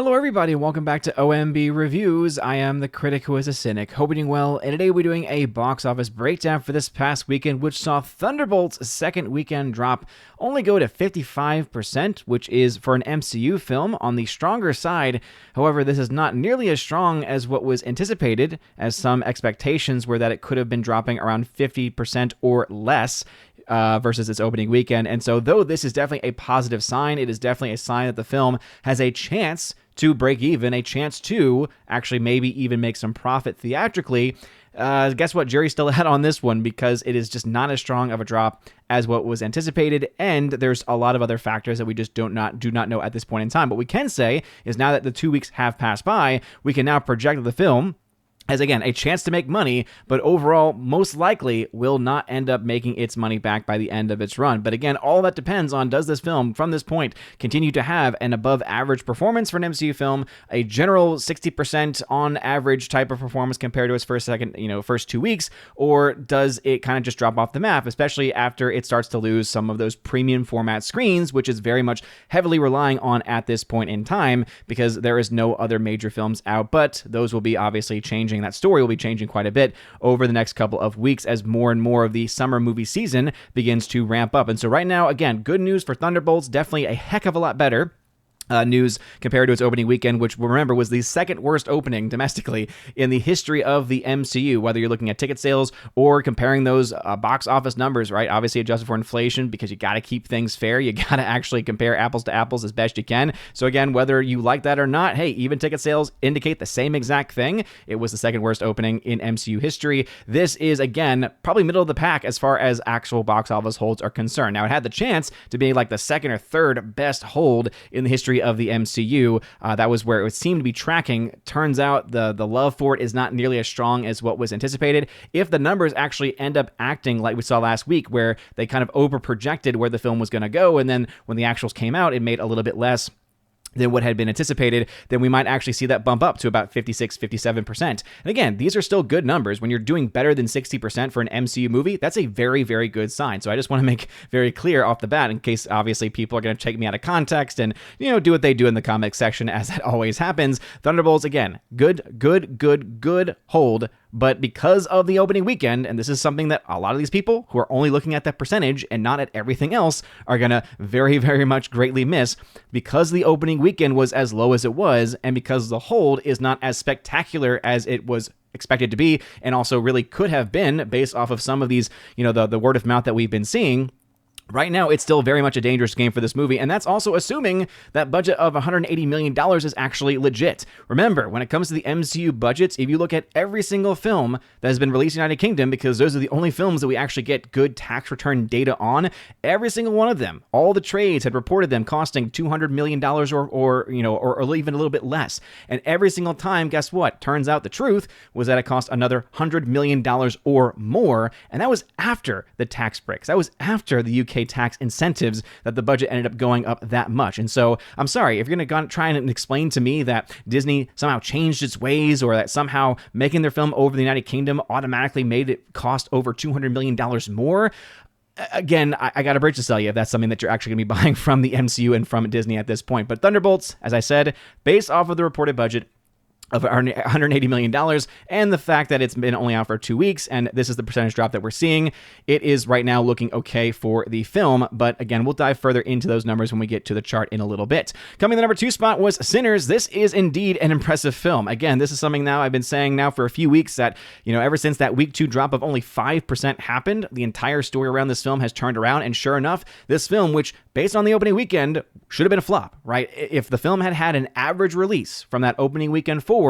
Hello everybody and welcome back to OMB Reviews. I am the critic who is a cynic, hoping you're well, and today we're doing a box office breakdown for this past weekend, which saw Thunderbolts' second weekend drop only go to 55%, which is, for an MCU film, on the stronger side. However, this is not nearly as strong as what was anticipated, as some expectations were that it could have been dropping around 50% or less. Versus its opening weekend. And so though this is definitely a positive sign, it is definitely a sign that the film has a chance to break even, a chance to actually maybe even make some profit theatrically. Guess what? Jury's still out on this one because it is just not as strong of a drop as what was anticipated, and there's a lot of other factors that we just do not know at this point in time. What we can say is now that the 2 weeks have passed by, we can now project the film as, again, a chance to make money, but overall, most likely will not end up making its money back by the end of its run. But again, all that depends on, does this film, from this point, continue to have an above-average performance for an MCU film, a general 60% on average type of performance compared to its first 2 weeks, or does it kind of just drop off the map, especially after it starts to lose some of those premium format screens, which is very much heavily relying on at this point in time, because there is no other major films out, but those will be obviously changing. That story will be changing quite a bit over the next couple of weeks as more and more of the summer movie season begins to ramp up. And so right now, again, good news for Thunderbolts, definitely a heck of a lot better news compared to its opening weekend, which, remember, was the second worst opening domestically in the history of the MCU, whether you're looking at ticket sales or comparing those box office numbers, right? Obviously adjusted for inflation, because you got to keep things fair. You got to actually compare apples to apples as best you can. So again, whether you like that or not, hey, even ticket sales indicate the same exact thing. It was the second worst opening in MCU history. This is, again, probably middle of the pack as far as actual box office holds are concerned. Now, it had the chance to be like the second or third best hold in the history of the MCU. That was where it seemed to be tracking. Turns out the love for it is not nearly as strong as what was anticipated. If the numbers actually end up acting like we saw last week, where they kind of over projected where the film was going to go, and then when the actuals came out, it made a little bit less than what had been anticipated, then we might actually see that bump up to about 56, 57%. And again, these are still good numbers. When you're doing better than 60% for an MCU movie, that's a very, very good sign. So I just want to make very clear off the bat, in case obviously people are going to take me out of context and, do what they do in the comic section, as that always happens. Thunderbolts, again, good hold. But because of the opening weekend, and this is something that a lot of these people who are only looking at that percentage and not at everything else are going to very, very much greatly miss, because the opening weekend was as low as it was, and because the hold is not as spectacular as it was expected to be, and also really could have been based off of some of these, the word of mouth that we've been seeing. Right now, it's still very much a dangerous game for this movie, and that's also assuming that budget of $180 million is actually legit. Remember, when it comes to the MCU budgets, if you look at every single film that has been released in the United Kingdom, because those are the only films that we actually get good tax return data on, every single one of them, all the trades had reported them costing $200 million or even a little bit less. And every single time, guess what? Turns out the truth was that it cost another $100 million or more, and that was after the tax breaks. That was after the UK tax incentives that the budget ended up going up that much. And so I'm sorry, if you're going to try and explain to me that Disney somehow changed its ways, or that somehow making their film over the United Kingdom automatically made it cost over $200 million more, again, I got a bridge to sell you if that's something that you're actually going to be buying from the MCU and from Disney at this point. But Thunderbolts, as I said, based off of the reported budget of $180 million, and the fact that it's been only out for 2 weeks, and this is the percentage drop that we're seeing, it is right now looking okay for the film. But again, we'll dive further into those numbers when we get to the chart in a little bit. Coming to the number 2 spot was Sinners. This is indeed an impressive film. Again, this is something now I've been saying now for a few weeks, that, ever since that week 2 drop of only 5% happened, the entire story around this film has turned around. And sure enough, this film, which based on the opening weekend should have been a flop, right? If the film had had an average release from that opening weekend forward,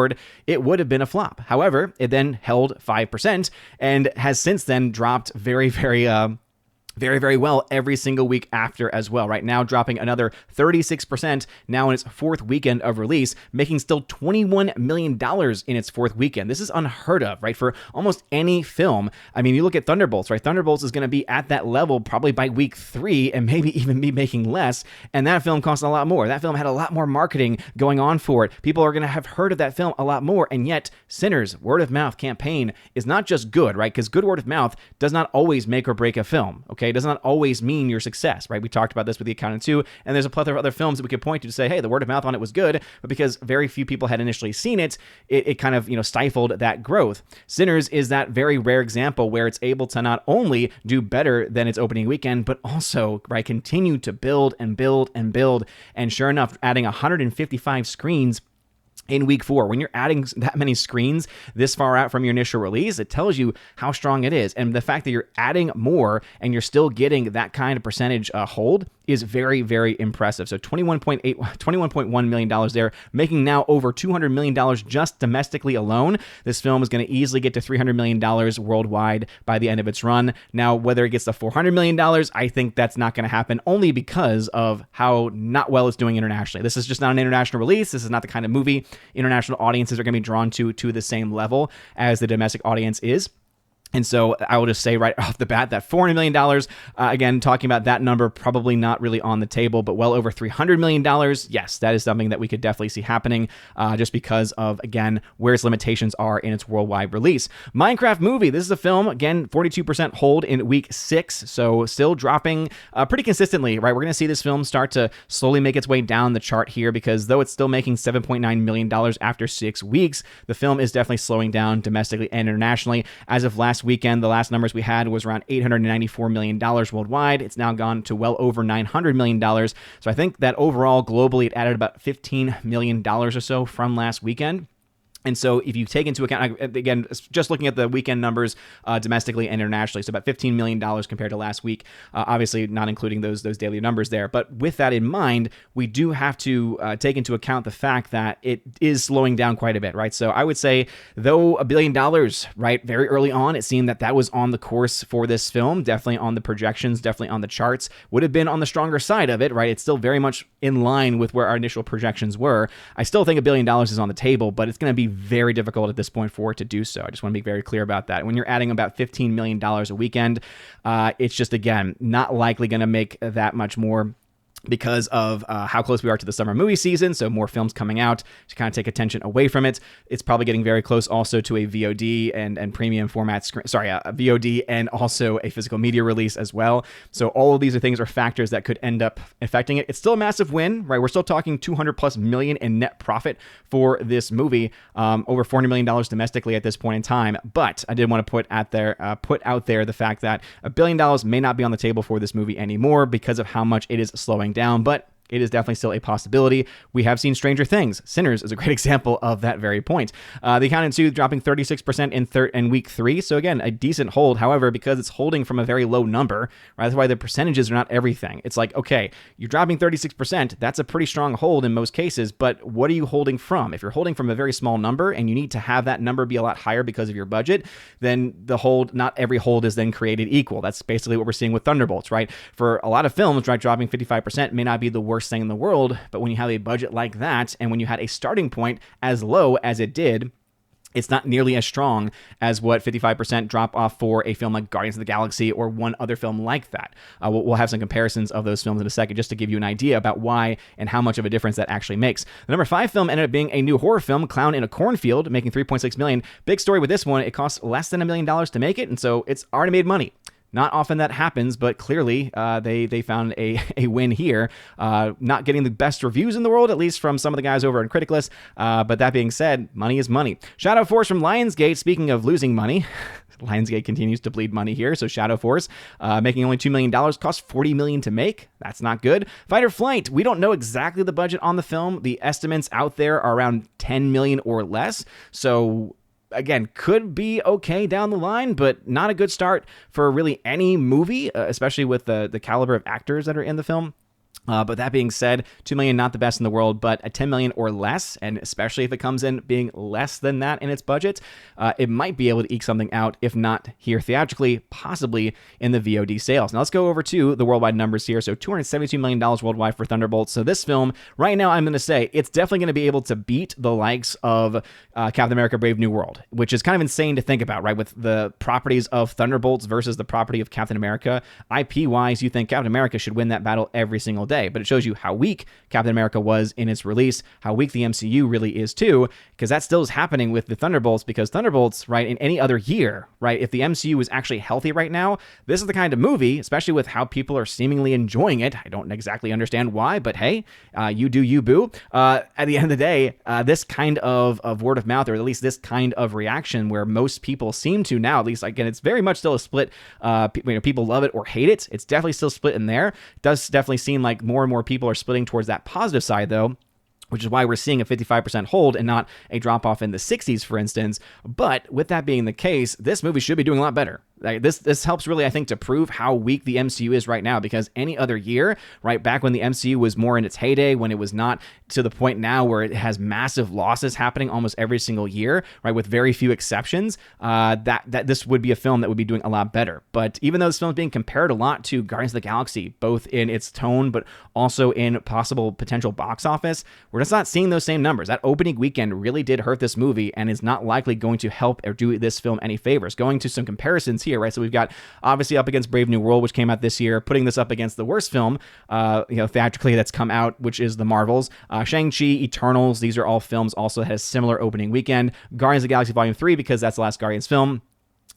it would have been a flop. However, it then held 5% and has since then dropped very, very well every single week after as well. Right now, dropping another 36% now in its 4th weekend of release, making still $21 million in its 4th weekend. This is unheard of, right? For almost any film. I mean, you look at Thunderbolts, right? Thunderbolts is going to be at that level probably by week 3 and maybe even be making less. And that film cost a lot more. That film had a lot more marketing going on for it. People are going to have heard of that film a lot more. And yet, Sinners' word of mouth campaign is not just good, right? Because good word of mouth does not always make or break a film, okay? okay? It does not always mean your success, right? We talked about this with The Accountant 2, and there's a plethora of other films that we could point to say, hey, the word of mouth on it was good, but because very few people had initially seen it, it kind of, stifled that growth. Sinners is that very rare example where it's able to not only do better than its opening weekend, but also, right, continue to build and build and build, and sure enough, adding 155 screens in week 4. When you're adding that many screens this far out from your initial release, it tells you how strong it is. And the fact that you're adding more and you're still getting that kind of percentage hold is very, very impressive. So $21.1 million there, making now over $200 million just domestically alone. This film is going to easily get to $300 million worldwide by the end of its run. Now, whether it gets to $400 million, I think that's not going to happen, only because of how not well it's doing internationally. This is just not an international release. This is not the kind of movie international audiences are going to be drawn to the same level as the domestic audience is. And so I will just say right off the bat that $400 million, again, talking about that number, probably not really on the table, but well over $300 million. Yes, that is something that we could definitely see happening just because of, again, where its limitations are in its worldwide release. Minecraft movie. This is a film, again, 42% hold in week 6, so still dropping pretty consistently, right? We're going to see this film start to slowly make its way down the chart here because though it's still making $7.9 million after 6 weeks, the film is definitely slowing down domestically and internationally. As of last weekend, the last numbers we had was around $894 million worldwide. It's now gone to well over $900 million. So I think that overall, globally, it added about $15 million or so from last weekend. And so if you take into account, again, just looking at the weekend numbers domestically and internationally, so about $15 million compared to last week, obviously not including those daily numbers there. But with that in mind, we do have to take into account the fact that it is slowing down quite a bit, right? So I would say, though $1 billion, right, very early on, it seemed that was on the course for this film, definitely on the projections, definitely on the charts, would have been on the stronger side of it, right? It's still very much in line with where our initial projections were. I still think $1 billion is on the table, but it's going to be very difficult at this point for it to do so. I just want to be very clear about that. When you're adding about $15 million a weekend, it's just, again, not likely going to make that much more because of how close we are to the summer movie season, so more films coming out to kind of take attention away from it. It's probably getting very close also to a VOD and premium format screen, a VOD and also a physical media release as well. So all of these are factors that could end up affecting it. It's still a massive win, right? We're still talking $200+ million in net profit for this movie, over $400 million domestically at this point in time. But I did want to put out there the fact that $1 billion may not be on the table for this movie anymore because of how much it is slowing down, but it is definitely still a possibility. We have seen stranger things. Sinners is a great example of that very point. The Accountant 2 dropping 36% in week 3. So again, a decent hold. However, because it's holding from a very low number, right? That's why the percentages are not everything. It's like, okay, you're dropping 36%. That's a pretty strong hold in most cases, but what are you holding from? If you're holding from a very small number and you need to have that number be a lot higher because of your budget, then not every hold is then created equal. That's basically what we're seeing with Thunderbolts, right? For a lot of films, right, dropping 55% may not be the worst thing in the world, but when you have a budget like that and when you had a starting point as low as it did, it's not nearly as strong as what 55% drop off for a film like Guardians of the Galaxy or one other film like that. We'll have some comparisons of those films in a second just to give you an idea about why and how much of a difference that actually makes. The number 5 film ended up being a new horror film, Clown in a Cornfield, making $3.6 million. Big story with this one, it cost less than $1 million to make it, and so it's already made money. Not often that happens, but clearly they found a win here. Not getting the best reviews in the world, at least from some of the guys over on Criticless. But that being said, money is money. Shadow Force from Lionsgate, speaking of losing money, Lionsgate continues to bleed money here. So Shadow Force, making only $2 million, cost $40 million to make. That's not good. Fight or Flight, we don't know exactly the budget on the film. The estimates out there are around $10 million or less. So again, could be okay down the line, but not a good start for really any movie, especially with the caliber of actors that are in the film. But that being said, $2 million, not the best in the world, but at $10 million or less, and especially if it comes in being less than that in its budget, it might be able to eke something out, if not here theatrically, possibly in the VOD sales. Now let's go over to the worldwide numbers here. So $272 million worldwide for Thunderbolts. So this film, right now, I'm going to say it's definitely going to be able to beat the likes of Captain America Brave New World, which is kind of insane to think about, right? With the properties of Thunderbolts versus the property of Captain America. IP-wise, you think Captain America should win that battle every single day. But it shows you how weak Captain America was in its release, how weak the MCU really is too, because that still is happening with the Thunderbolts, because Thunderbolts, right, in any other year, right, if the MCU was actually healthy right now, this is the kind of movie, especially with how people are seemingly enjoying it. I don't exactly understand why, but hey, you do you, boo. At the end of the day, this kind of word of mouth, or at least this kind of reaction where most people seem to now, at least, again, it's very much still a split. People love it or hate it. It's definitely still split in there. It does definitely seem like more and more people are splitting towards that positive side, though, which is why we're seeing a 55% hold and not a drop-off in the 60s, for instance. But with that being the case, this movie should be doing a lot better. Like, this helps really, I think, to prove how weak the MCU is right now, because any other year, right, back when the MCU was more in its heyday, when it was not to the point now where it has massive losses happening almost every single year, right, with very few exceptions, that this would be a film that would be doing a lot better. But even though this film is being compared a lot to Guardians of the Galaxy, both in its tone, but also in possible potential box office, we're just not seeing those same numbers. That opening weekend really did hurt this movie and is not likely going to help or do this film any favors. Going to some comparisons here, right? So we've got obviously up against Brave New World, which came out this year, putting this up against the worst film, theatrically that's come out, which is the Marvels. Shang-Chi, Eternals, these are all films also that has similar opening weekend. Guardians of the Galaxy Volume 3, because that's the last Guardians film.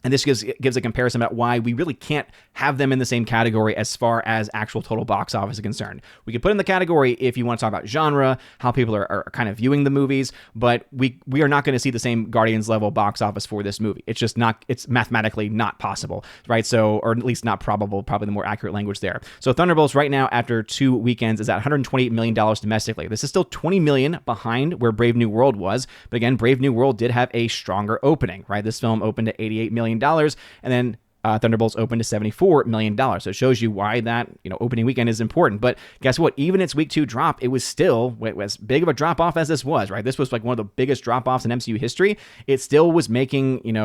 And this gives a comparison about why we really can't have them in the same category as far as actual total box office is concerned. We could put in the category if you want to talk about genre, how people are kind of viewing the movies, but we are not going to see the same Guardians level box office for this movie. It's just not, it's mathematically not possible, right? So, or at least not probable, probably the more accurate language there. So Thunderbolts right now, after 2 weekends, is at $128 million domestically. This is still $20 million behind where Brave New World was. But again, Brave New World did have a stronger opening, right? This film opened at $88 million. And then Thunderbolts opened to $74 million. So it shows you why that, opening weekend is important. But guess what? Even its week 2 drop, it was still, as big of a drop off as this was, right? This was like one of the biggest drop offs in MCU history. It still was making, it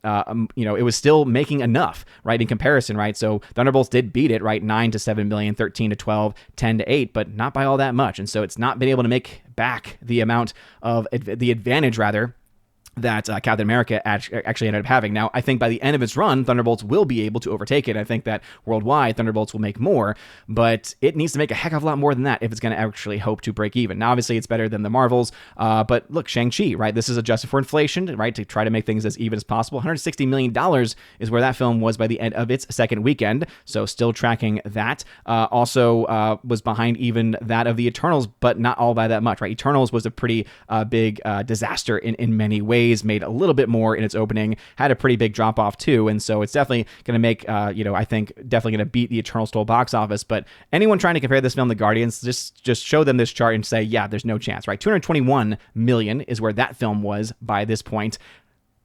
was still making enough, right? In comparison, right? So Thunderbolts did beat it, right? 9 to 7 million, 13 to 12, 10 to 8, but not by all that much. And so it's not been able to make back the amount of the advantage, rather, that Captain America actually ended up having. Now, I think by the end of its run, Thunderbolts will be able to overtake it. I think that worldwide, Thunderbolts will make more, but it needs to make a heck of a lot more than that if it's going to actually hope to break even. Now, obviously, it's better than the Marvels, but look, Shang-Chi, right? This is adjusted for inflation, right? To try to make things as even as possible. $160 million is where that film was by the end of its second weekend, so still tracking that. Also was behind even that of the Eternals, but not all by that much, right? Eternals was a pretty big disaster in many ways. Made a little bit more in its opening, had a pretty big drop off too, and so it's definitely going to make I think definitely going to beat the Eternals total box office. But anyone trying to compare this film to Guardians, just show them this chart and say, yeah, there's no chance, right? 221 million is where that film was by this point.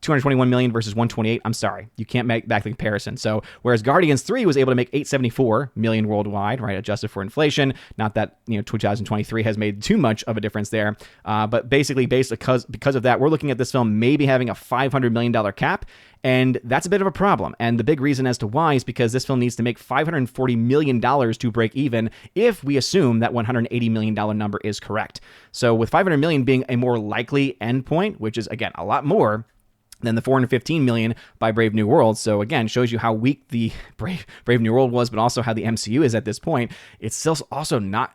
221 million versus 128. I'm sorry, you can't make back the comparison. So whereas Guardians 3 was able to make 874 million worldwide, right, adjusted for inflation, not that 2023 has made too much of a difference there, but basically because of that, we're looking at this film maybe having a $500 million cap, and that's a bit of a problem. And the big reason as to why is because this film needs to make $540 million to break even if we assume that $180 million number is correct. So with $500 million being a more likely endpoint, which is again a lot more than the $415 million by Brave New World. So again, shows you how weak the Brave New World was, but also how the MCU is at this point. It's still also not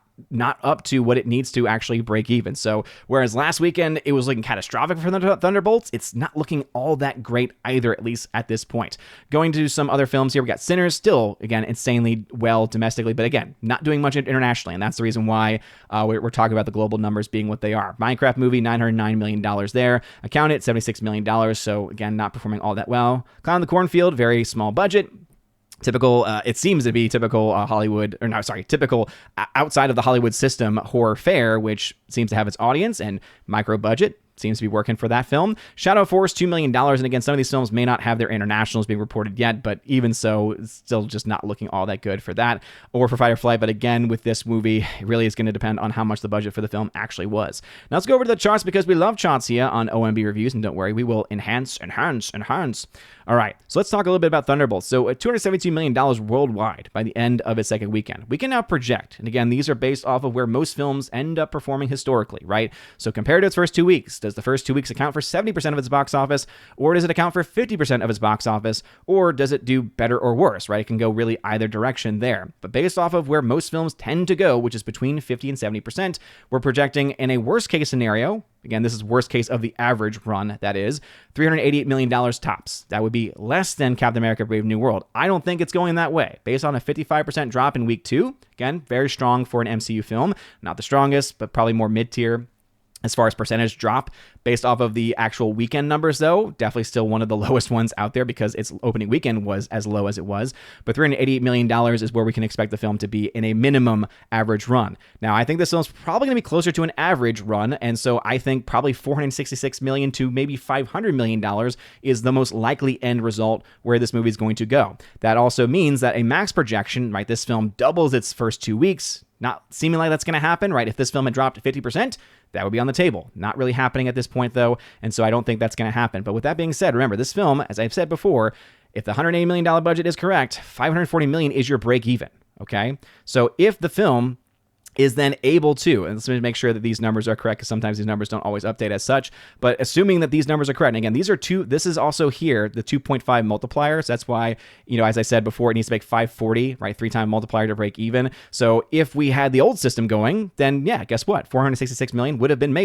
up to what it needs to actually break even. So whereas last weekend it was looking catastrophic for the Thunderbolts, it's not looking all that great either, at least at this point. Going to some other films here, we got Sinners, still, again, insanely well domestically, but again, not doing much internationally, and that's the reason why we're talking about the global numbers being what they are. Minecraft movie, $909 million there. Accounted, $76 million, so again, not performing all that well. Clown in the Cornfield, very small budget. Typical, it seems to be typical typical outside of the Hollywood system horror fare, which seems to have its audience and micro budget. Seems to be working for that film. Shadow Force, $2 million. And again, some of these films may not have their internationals being reported yet, but even so, it's still just not looking all that good for that. Or for Fight or Flight. But again, with this movie, it really is going to depend on how much the budget for the film actually was. Now let's go over to the charts, because we love charts here on OMB Reviews. And don't worry, we will enhance. All right, so let's talk a little bit about Thunderbolts. So at $272 million worldwide by the end of its second weekend. We can now project, and again, these are based off of where most films end up performing historically, right? So compared to its first 2 weeks, does Does the first 2 weeks account for 70% of its box office, or does it account for 50% of its box office, or does it do better or worse, right? It can go really either direction there. But based off of where most films tend to go, which is between 50 and 70%, we're projecting in a worst case scenario, again, this is worst case of the average run, that is, $388 million tops. That would be less than Captain America Brave New World. I don't think it's going that way. Based on a 55% drop in week 2, again, very strong for an MCU film. Not the strongest, but probably more mid-tier as far as percentage drop. Based off of the actual weekend numbers, though, definitely still one of the lowest ones out there because its opening weekend was as low as it was. But $388 million is where we can expect the film to be in a minimum average run. Now, I think this film's probably going to be closer to an average run, and so I think probably $466 million to maybe $500 million is the most likely end result where this movie is going to go. That also means that a max projection, right, this film doubles its first 2 weeks. Not seeming like that's going to happen, right? If this film had dropped 50%, that would be on the table. Not really happening at this point, though, and so I don't think that's going to happen. But with that being said, remember, this film, as I've said before, if the $180 million budget is correct, $540 million is your break even, okay? So if the film is then able to, and let's make sure that these numbers are correct because sometimes these numbers don't always update as such, but assuming that these numbers are correct, and again, these are this is also here, the 2.5 multipliers. That's why, as I said before, it needs to make 540, right? 3-time multiplier to break even. So if we had the old system going, then yeah, guess what? $466 million would have been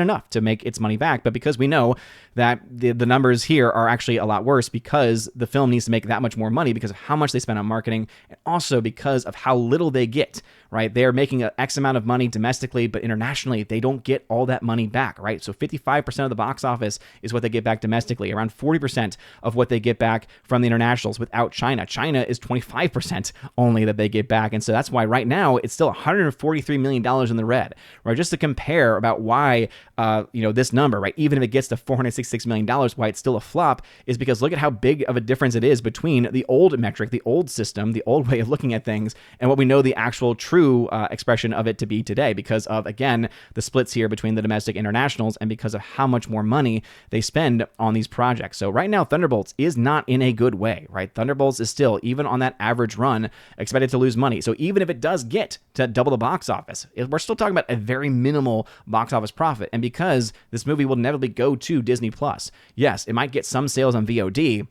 enough to make its money back. But because we know that the numbers here are actually a lot worse because the film needs to make that much more money because of how much they spend on marketing and also because of how little they get, right? They're making an X amount of money domestically, but internationally, they don't get all that money back, right? So 55% of the box office is what they get back domestically, around 40% of what they get back from the internationals without China. China is 25% only that they get back. And so that's why right now it's still $143 million in the red, right? Just to compare about why, this number, right? Even if it gets to $466 million, why it's still a flop is because look at how big of a difference it is between the old metric, the old system, the old way of looking at things, and what we know the actual true expression of it to be today because of, again, the splits here between the domestic internationals and because of how much more money they spend on these projects. So right now, Thunderbolts is not in a good way, right? Thunderbolts is still, even on that average run, expected to lose money. So even if it does get to double the box office, we're still talking about a very minimal box office profit. And because this movie will inevitably go to Disney Plus, yes, it might get some sales on VOD,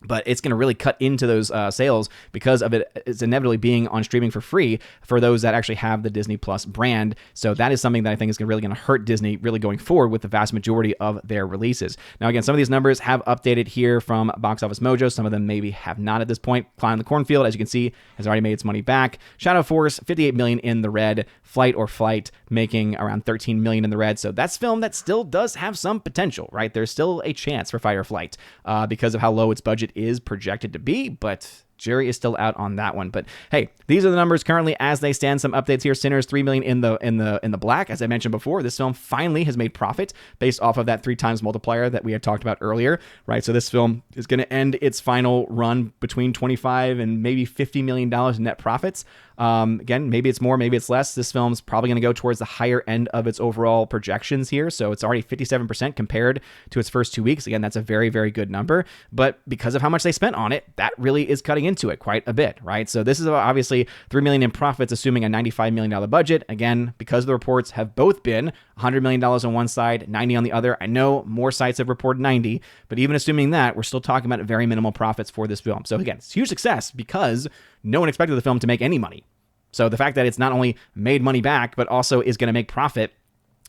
but it's going to really cut into those sales because of it's inevitably being on streaming for free for those that actually have the Disney Plus brand. So that is something that I think is really going to hurt Disney really going forward with the vast majority of their releases. Now, again, some of these numbers have updated here from Box Office Mojo. Some of them maybe have not at this point. Climb the Cornfield, as you can see, has already made its money back. Shadow Force, $58 million in the red. Flight or Flight making around $13 million in the red. So that's film that still does have some potential, right? There's still a chance for Fight or Flight because of how low its budget is projected to be, but jury is still out on that one. But hey, these are the numbers currently as they stand. Some updates here. Sinners, $3 million in the black. As I mentioned before, this film finally has made profit based off of that 3x multiplier that we had talked about earlier, right? So this film is going to end its final run between $25 and maybe $50 million in net profits. Again, maybe it's more, maybe it's less. This film's probably going to go towards the higher end of its overall projections here. So it's already 57% compared to its first 2 weeks. Again, that's a very, very good number. But because of how much they spent on it, that really is cutting into it quite a bit, right? So this is obviously $3 million in profits, assuming a $95 million budget. Again, because the reports have both been $100 million on one side, 90 on the other. I know more sites have reported 90, but even assuming that, we're still talking about very minimal profits for this film. So again, it's huge success because no one expected the film to make any money. So the fact that it's not only made money back, but also is going to make profit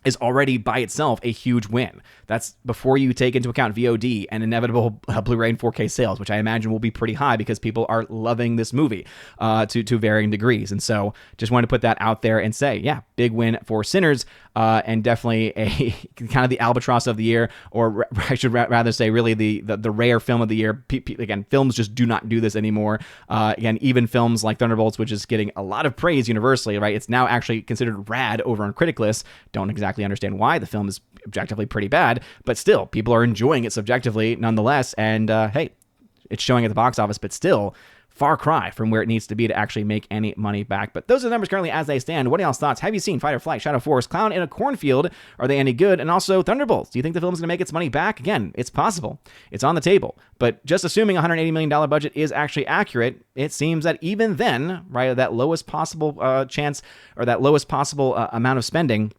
is already by itself a huge win. That's before you take into account VOD and inevitable Blu-ray and 4K sales, which I imagine will be pretty high because people are loving this movie to varying degrees. And so just wanted to put that out there and say, yeah, big win for Sinners and definitely a kind of the albatross of the year, or I should rather say really the rare film of the year. Again, films just do not do this anymore. Again, even films like Thunderbolts, which is getting a lot of praise universally, right? It's now actually considered rad over on critic lists. Don't exactly understand why. The film is objectively pretty bad, but still people are enjoying it subjectively nonetheless. And hey, it's showing at the box office, but still far cry from where it needs to be to actually make any money back. But those are the numbers currently as they stand. What are y'all's thoughts? Have you seen Fight or Flight, Shadow Force, Clown in a Cornfield? Are they any good? And also Thunderbolts. Do you think the film's going to make its money back? Again, it's possible. It's on the table. But just assuming $180 million budget is actually accurate, it seems that even then, right, that lowest possible chance or that lowest possible amount of spending,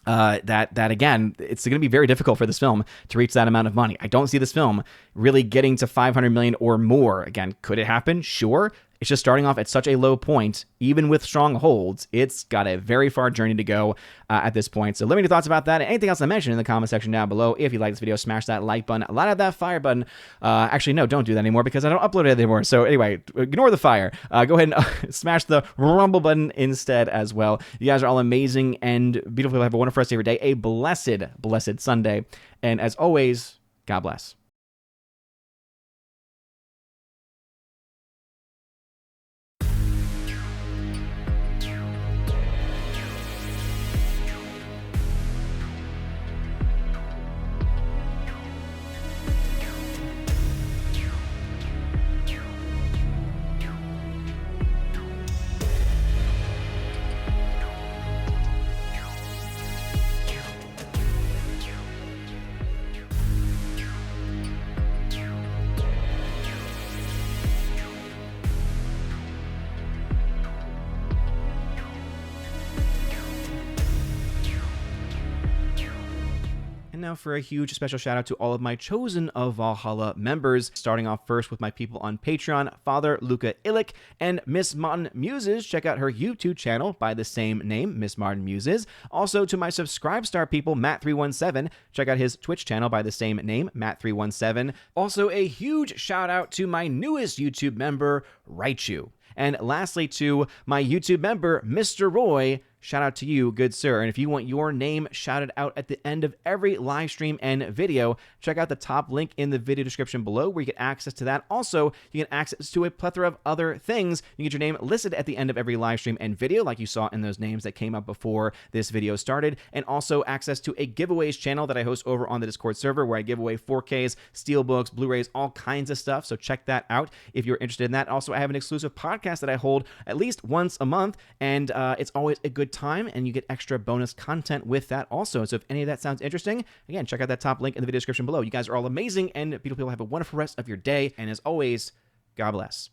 that again, it's going to be very difficult for this film to reach that amount of money. I don't see this film really getting to 500 million or more. Again, could it happen? Sure. It's just starting off at such a low point, even with strong holds. It's got a very far journey to go at this point. So let me know your thoughts about that and anything else I mentioned in the comment section down below. If you like this video, smash that like button, light up that fire button. Actually, no, don't do that anymore because I don't upload it anymore. So anyway, ignore the fire. Go ahead and smash the rumble button instead as well. You guys are all amazing and beautiful. Have a wonderful rest of your day. A blessed, blessed Sunday. And as always, God bless. And now for a huge special shout out to all of my Chosen of Valhalla members, starting off first with my people on Patreon, Father Luca Illick and Miss Martin Muses. Check out her YouTube channel by the same name, Miss Martin Muses. Also to my Subscribe Star people, Matt317. Check out his Twitch channel by the same name, Matt317. Also a huge shout out to my newest YouTube member, Raichu. And lastly to my YouTube member, Mr. Roy. Shout out to you, good sir. And if you want your name shouted out at the end of every live stream and video, check out the top link in the video description below where you get access to that. Also, you get access to a plethora of other things. You get your name listed at the end of every live stream and video, like you saw in those names that came up before this video started. And also access to a giveaways channel that I host over on the Discord server where I give away 4Ks, Steelbooks, Blu-rays, all kinds of stuff. So check that out if you're interested in that. Also, I have an exclusive podcast that I hold at least once a month, and it's always a good time, and you get extra bonus content with that also. So if any of that sounds interesting, again, check out that top link in the video description below. You guys are all amazing and beautiful people. Have a wonderful rest of your day, and as always, God bless.